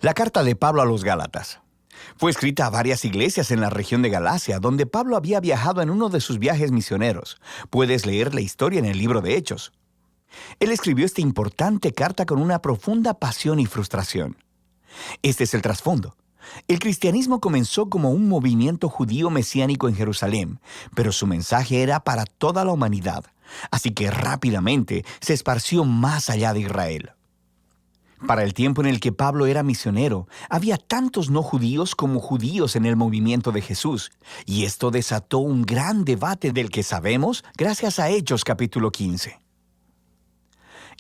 La carta de Pablo a los Gálatas. Fue escrita a varias iglesias en la región de Galacia, donde Pablo había viajado en uno de sus viajes misioneros. Puedes leer la historia en el libro de Hechos. Él escribió esta importante carta con una profunda pasión y frustración. Este es el trasfondo. El cristianismo comenzó como un movimiento judío mesiánico en Jerusalén, pero su mensaje era para toda la humanidad, así que rápidamente se esparció más allá de Israel. Para el tiempo en el que Pablo era misionero, había tantos no judíos como judíos en el movimiento de Jesús, y esto desató un gran debate del que sabemos gracias a Hechos capítulo 15.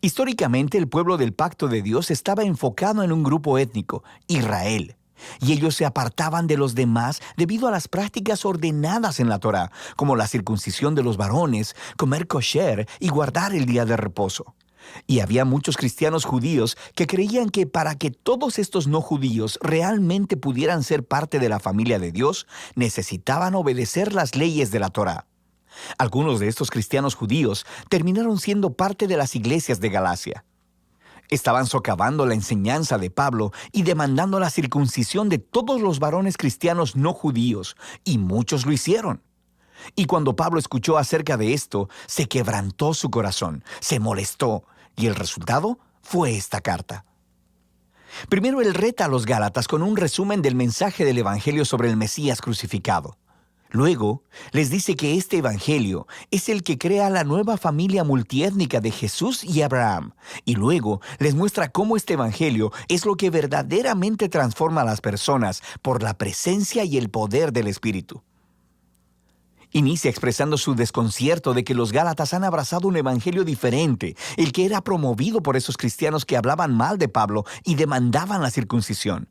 Históricamente, el pueblo del pacto de Dios estaba enfocado en un grupo étnico, Israel, y ellos se apartaban de los demás debido a las prácticas ordenadas en la Torá, como la circuncisión de los varones, comer kosher y guardar el día de reposo. Y había muchos cristianos judíos que creían que para que todos estos no judíos realmente pudieran ser parte de la familia de Dios, necesitaban obedecer las leyes de la Torá. Algunos de estos cristianos judíos terminaron siendo parte de las iglesias de Galacia. Estaban socavando la enseñanza de Pablo y demandando la circuncisión de todos los varones cristianos no judíos, y muchos lo hicieron. Y cuando Pablo escuchó acerca de esto, se quebrantó su corazón, se molestó, y el resultado fue esta carta. Primero, él reta a los Gálatas con un resumen del mensaje del Evangelio sobre el Mesías crucificado. Luego, les dice que este Evangelio es el que crea la nueva familia multiétnica de Jesús y Abraham. Y luego, les muestra cómo este Evangelio es lo que verdaderamente transforma a las personas por la presencia y el poder del Espíritu. Inicia expresando su desconcierto de que los Gálatas han abrazado un evangelio diferente, el que era promovido por esos cristianos que hablaban mal de Pablo y demandaban la circuncisión.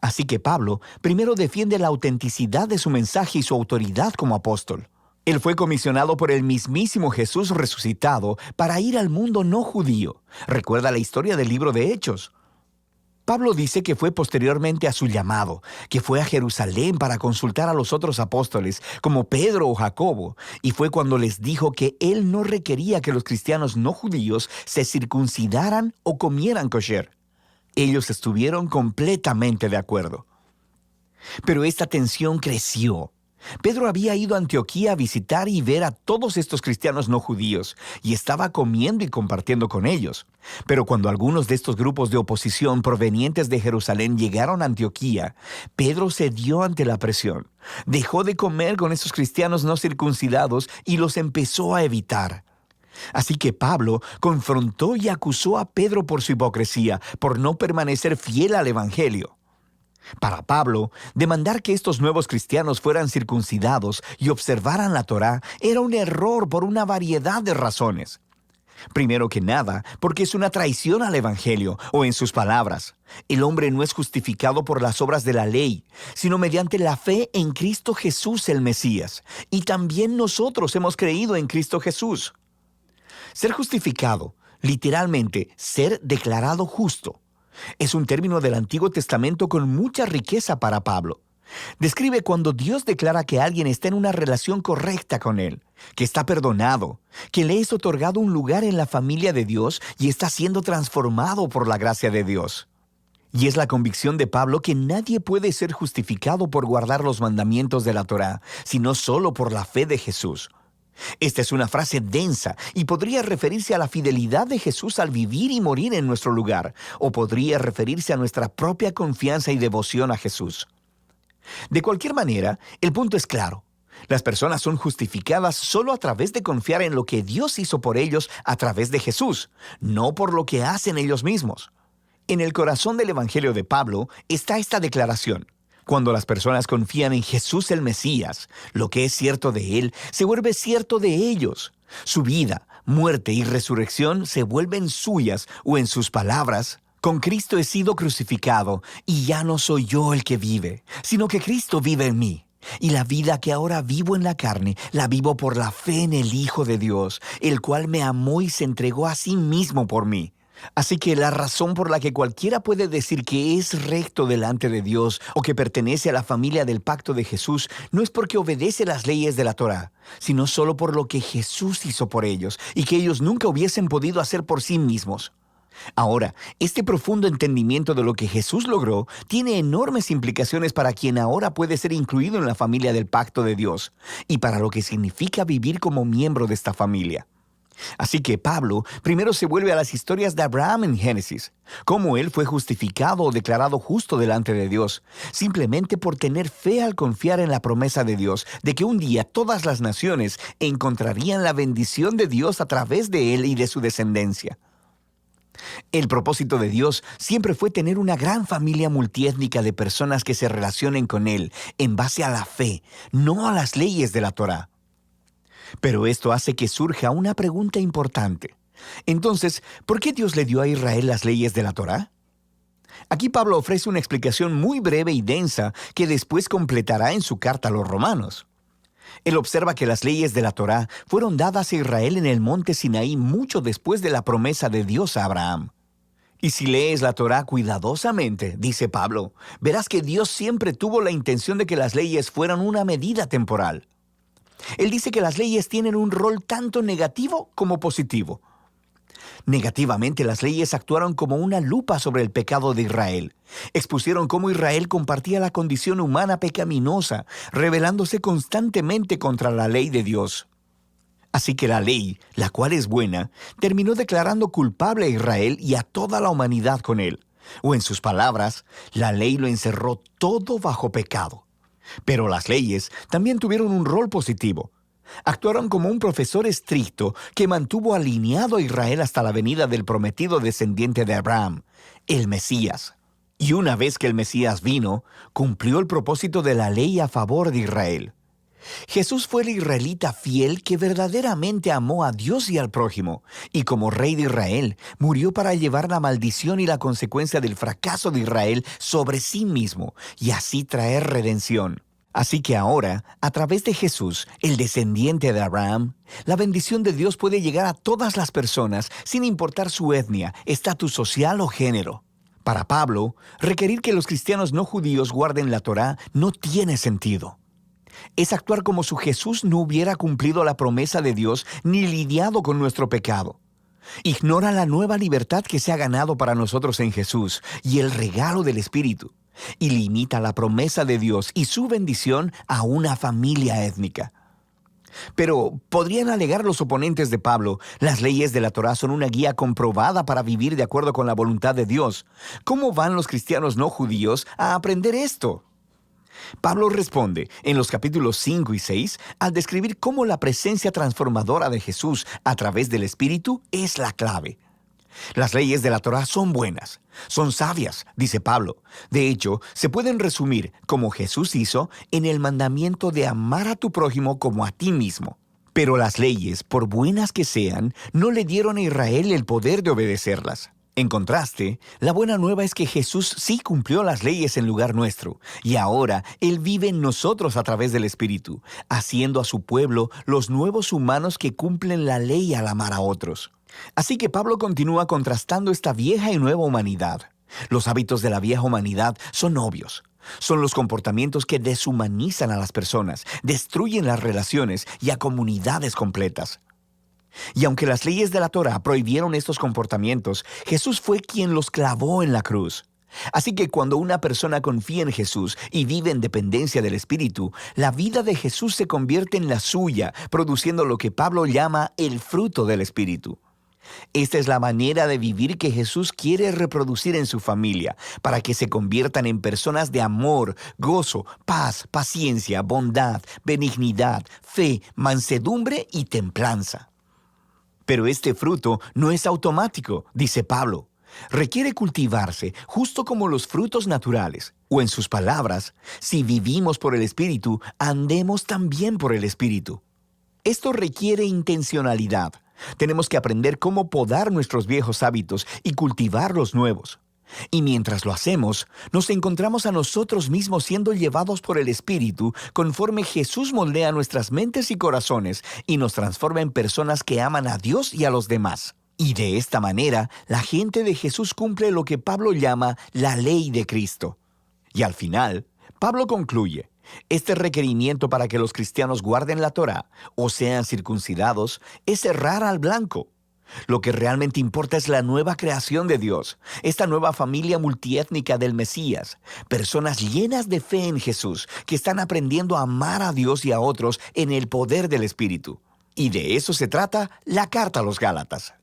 Así que Pablo primero defiende la autenticidad de su mensaje y su autoridad como apóstol. Él fue comisionado por el mismísimo Jesús resucitado para ir al mundo no judío. Recuerda la historia del libro de Hechos. Pablo dice que fue posteriormente a su llamado, que fue a Jerusalén para consultar a los otros apóstoles, como Pedro o Jacobo, y fue cuando les dijo que él no requería que los cristianos no judíos se circuncidaran o comieran kosher. Ellos estuvieron completamente de acuerdo. Pero esta tensión creció. Pedro había ido a Antioquía a visitar y ver a todos estos cristianos no judíos, y estaba comiendo y compartiendo con ellos. Pero cuando algunos de estos grupos de oposición provenientes de Jerusalén llegaron a Antioquía, Pedro cedió ante la presión. Dejó de comer con esos cristianos no circuncidados y los empezó a evitar. Así que Pablo confrontó y acusó a Pedro por su hipocresía, por no permanecer fiel al Evangelio. Para Pablo, demandar que estos nuevos cristianos fueran circuncidados y observaran la Torá era un error por una variedad de razones. Primero que nada, porque es una traición al Evangelio, o en sus palabras, el hombre no es justificado por las obras de la ley, sino mediante la fe en Cristo Jesús el Mesías, y también nosotros hemos creído en Cristo Jesús. Ser justificado, literalmente, ser declarado justo, es un término del Antiguo Testamento con mucha riqueza para Pablo. Describe cuando Dios declara que alguien está en una relación correcta con Él, que está perdonado, que le es otorgado un lugar en la familia de Dios y está siendo transformado por la gracia de Dios. Y es la convicción de Pablo que nadie puede ser justificado por guardar los mandamientos de la Torá, sino solo por la fe de Jesús. Esta es una frase densa y podría referirse a la fidelidad de Jesús al vivir y morir en nuestro lugar, o podría referirse a nuestra propia confianza y devoción a Jesús. De cualquier manera, el punto es claro. Las personas son justificadas solo a través de confiar en lo que Dios hizo por ellos a través de Jesús, no por lo que hacen ellos mismos. En el corazón del Evangelio de Pablo está esta declaración. Cuando las personas confían en Jesús el Mesías, lo que es cierto de Él se vuelve cierto de ellos. Su vida, muerte y resurrección se vuelven suyas, o en sus palabras, con Cristo he sido crucificado, y ya no soy yo el que vive, sino que Cristo vive en mí. Y la vida que ahora vivo en la carne, la vivo por la fe en el Hijo de Dios, el cual me amó y se entregó a sí mismo por mí. Así que la razón por la que cualquiera puede decir que es recto delante de Dios o que pertenece a la familia del pacto de Jesús no es porque obedece las leyes de la Torá, sino solo por lo que Jesús hizo por ellos y que ellos nunca hubiesen podido hacer por sí mismos. Ahora, este profundo entendimiento de lo que Jesús logró tiene enormes implicaciones para quien ahora puede ser incluido en la familia del pacto de Dios y para lo que significa vivir como miembro de esta familia. Así que Pablo primero se vuelve a las historias de Abraham en Génesis, cómo él fue justificado o declarado justo delante de Dios, simplemente por tener fe al confiar en la promesa de Dios de que un día todas las naciones encontrarían la bendición de Dios a través de él y de su descendencia. El propósito de Dios siempre fue tener una gran familia multiétnica de personas que se relacionen con Él en base a la fe, no a las leyes de la Torá. Pero esto hace que surja una pregunta importante. Entonces, ¿por qué Dios le dio a Israel las leyes de la Torá? Aquí Pablo ofrece una explicación muy breve y densa que después completará en su carta a los romanos. Él observa que las leyes de la Torá fueron dadas a Israel en el monte Sinaí mucho después de la promesa de Dios a Abraham. Y si lees la Torá cuidadosamente, dice Pablo, verás que Dios siempre tuvo la intención de que las leyes fueran una medida temporal. Él dice que las leyes tienen un rol tanto negativo como positivo. Negativamente, las leyes actuaron como una lupa sobre el pecado de Israel. Expusieron cómo Israel compartía la condición humana pecaminosa, rebelándose constantemente contra la ley de Dios. Así que la ley, la cual es buena, terminó declarando culpable a Israel y a toda la humanidad con él. O en sus palabras, la ley lo encerró todo bajo pecado. Pero las leyes también tuvieron un rol positivo. Actuaron como un profesor estricto que mantuvo alineado a Israel hasta la venida del prometido descendiente de Abraham, el Mesías. Y una vez que el Mesías vino, cumplió el propósito de la ley a favor de Israel. Jesús fue el israelita fiel que verdaderamente amó a Dios y al prójimo, y como rey de Israel, murió para llevar la maldición y la consecuencia del fracaso de Israel sobre sí mismo, y así traer redención. Así que ahora, a través de Jesús, el descendiente de Abraham, la bendición de Dios puede llegar a todas las personas, sin importar su etnia, estatus social o género. Para Pablo, requerir que los cristianos no judíos guarden la Torá no tiene sentido. Es actuar como si Jesús no hubiera cumplido la promesa de Dios ni lidiado con nuestro pecado. Ignora la nueva libertad que se ha ganado para nosotros en Jesús y el regalo del Espíritu, y limita la promesa de Dios y su bendición a una familia étnica. Pero, podrían alegar los oponentes de Pablo, las leyes de la Torá son una guía comprobada para vivir de acuerdo con la voluntad de Dios. ¿Cómo van los cristianos no judíos a aprender esto? Pablo responde en los capítulos 5 y 6 al describir cómo la presencia transformadora de Jesús a través del Espíritu es la clave. Las leyes de la Torá son buenas, son sabias, dice Pablo. De hecho, se pueden resumir, como Jesús hizo, en el mandamiento de amar a tu prójimo como a ti mismo. Pero las leyes, por buenas que sean, no le dieron a Israel el poder de obedecerlas. En contraste, la buena nueva es que Jesús sí cumplió las leyes en lugar nuestro, y ahora Él vive en nosotros a través del Espíritu, haciendo a su pueblo los nuevos humanos que cumplen la ley al amar a otros. Así que Pablo continúa contrastando esta vieja y nueva humanidad. Los hábitos de la vieja humanidad son obvios. Son los comportamientos que deshumanizan a las personas, destruyen las relaciones y a comunidades completas. Y aunque las leyes de la Torá prohibieron estos comportamientos, Jesús fue quien los clavó en la cruz. Así que cuando una persona confía en Jesús y vive en dependencia del Espíritu, la vida de Jesús se convierte en la suya, produciendo lo que Pablo llama el fruto del Espíritu. Esta es la manera de vivir que Jesús quiere reproducir en su familia, para que se conviertan en personas de amor, gozo, paz, paciencia, bondad, benignidad, fe, mansedumbre y templanza. Pero este fruto no es automático, dice Pablo. Requiere cultivarse, justo como los frutos naturales. O en sus palabras, si vivimos por el Espíritu, andemos también por el Espíritu. Esto requiere intencionalidad. Tenemos que aprender cómo podar nuestros viejos hábitos y cultivar los nuevos. Y mientras lo hacemos, nos encontramos a nosotros mismos siendo llevados por el Espíritu conforme Jesús moldea nuestras mentes y corazones y nos transforma en personas que aman a Dios y a los demás. Y de esta manera, la gente de Jesús cumple lo que Pablo llama la ley de Cristo. Y al final, Pablo concluye: este requerimiento para que los cristianos guarden la Torá o sean circuncidados es errar al blanco. Lo que realmente importa es la nueva creación de Dios, esta nueva familia multiétnica del Mesías, personas llenas de fe en Jesús, que están aprendiendo a amar a Dios y a otros en el poder del Espíritu. Y de eso se trata la carta a los Gálatas.